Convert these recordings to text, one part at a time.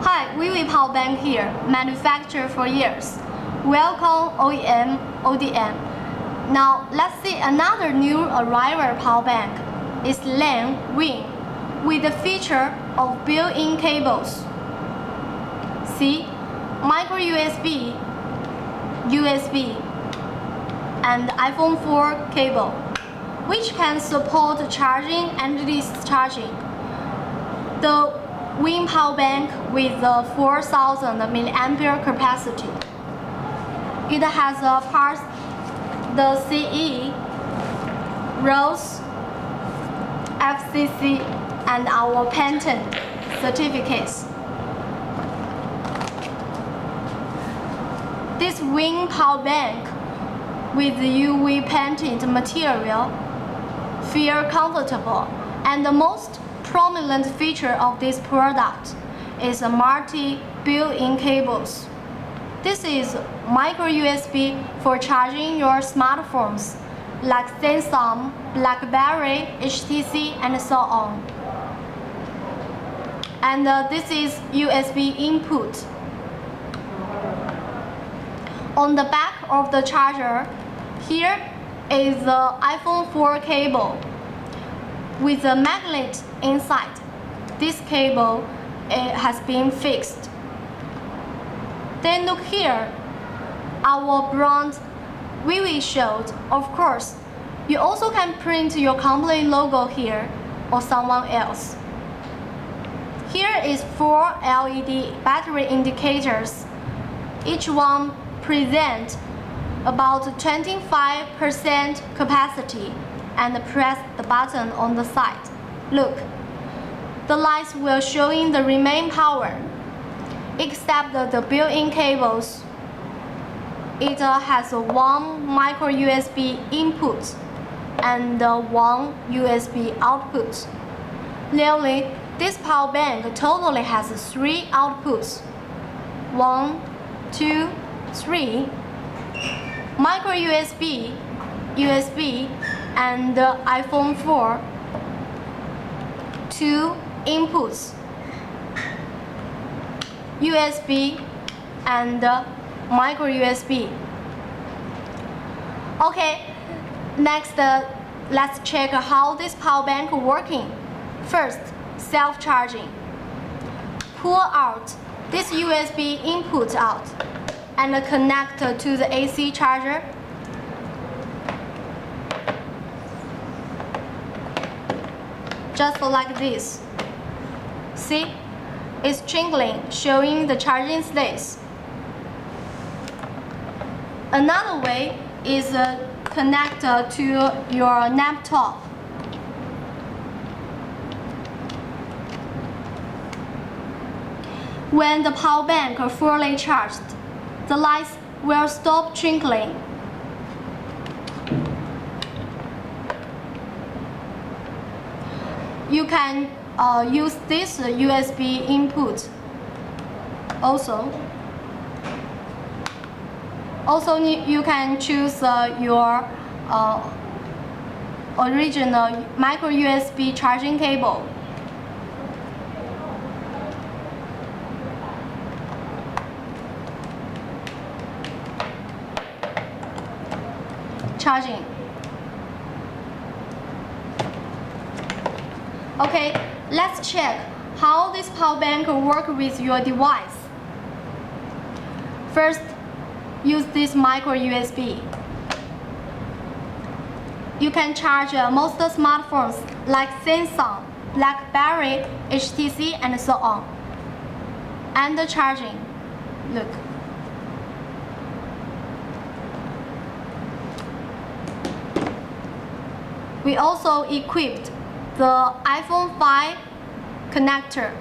Hi, Vivi Power Bank here, manufactured for years. Welcome OEM, ODM. Now let's see another new arrival power bank. It's LAN Wing with the feature of built-in cables. See, micro USB, USB, and iPhone 4 cable, which can support charging and discharging. The Wing power bank with the 4000 mAh capacity. It has a part the CE, RoHS, FCC, and our patent certificates. This Wing power bank with UV painted material feel comfortable, and the most prominent feature of this product is a multi built-in cables. This is micro USB for charging your smartphones like Samsung, BlackBerry, HTC, and so on. And this is USB input. On the back of the charger, here is the iPhone 4 cable with a magnet inside. This cable has been fixed. Then look here, our brand Vivi showed. Of course, you also can print your company logo here or someone else. Here is 4 LED battery indicators. Each one presents about 25% capacity, and press the button on the side. Look, the lights will showing the remaining power. Except the built-in cables, it has one micro USB input and one USB output. Nearly, this power bank totally has 3 outputs. 1, 2, 3. Micro USB, USB, and iPhone 4. 2 inputs. USB and micro USB. Okay, next let's check how this power bank working. First, self-charging. Pull out this USB input out and connect to the AC charger. Just like this. See? It's twinkling, showing the charging status. Another way is connect to your laptop. When the power bank is fully charged, the lights will stop twinkling. You can use this USB input also. Also, you can choose your original micro USB charging cable. Charging. Okay, let's check how this power bank works with your device. First, use this micro USB. You can charge most smartphones like Samsung, BlackBerry, HTC, and so on. And the charging, look. We also equipped the iPhone 5 connector.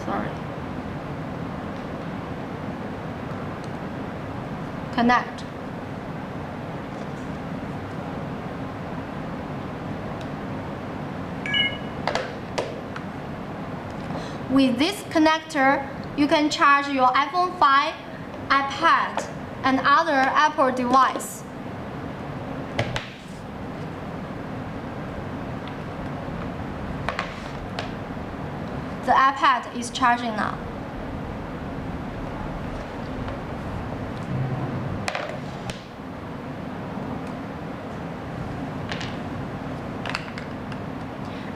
Sorry. Connect. With this connector, you can charge your iPhone 5, iPad, and other Apple device. The iPad is charging now.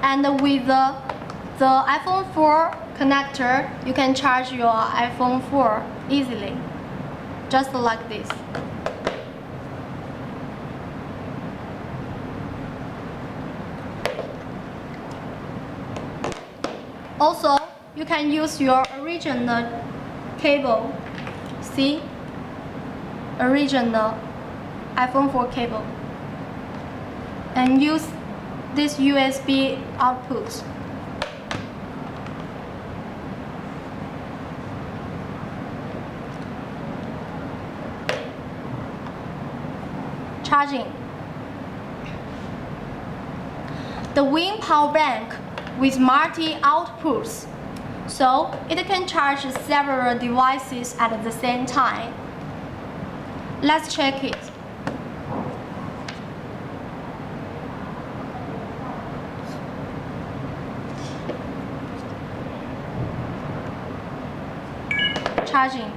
And with the iPhone 4 connector, you can charge your iPhone 4 easily, just like this. Also, you can use your original cable. See? Original iPhone 4 cable. And use this USB output. Charging. The Win power bank with multi outputs, so it can charge several devices at the same time. Let's check it. Charging.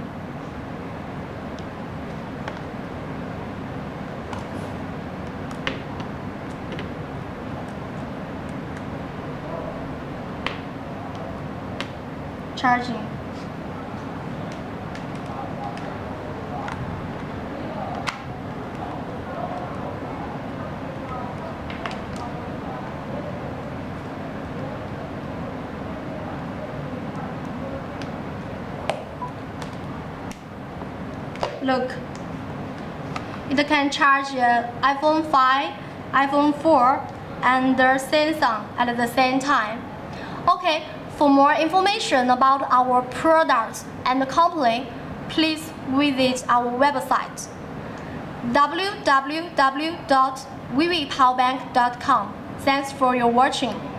Charging. Look, it can charge iPhone 5, iPhone 4, and the Samsung at the same time. Okay, for more information about our products and company, please visit our website www.vvpowerbank.com. Thanks for your watching.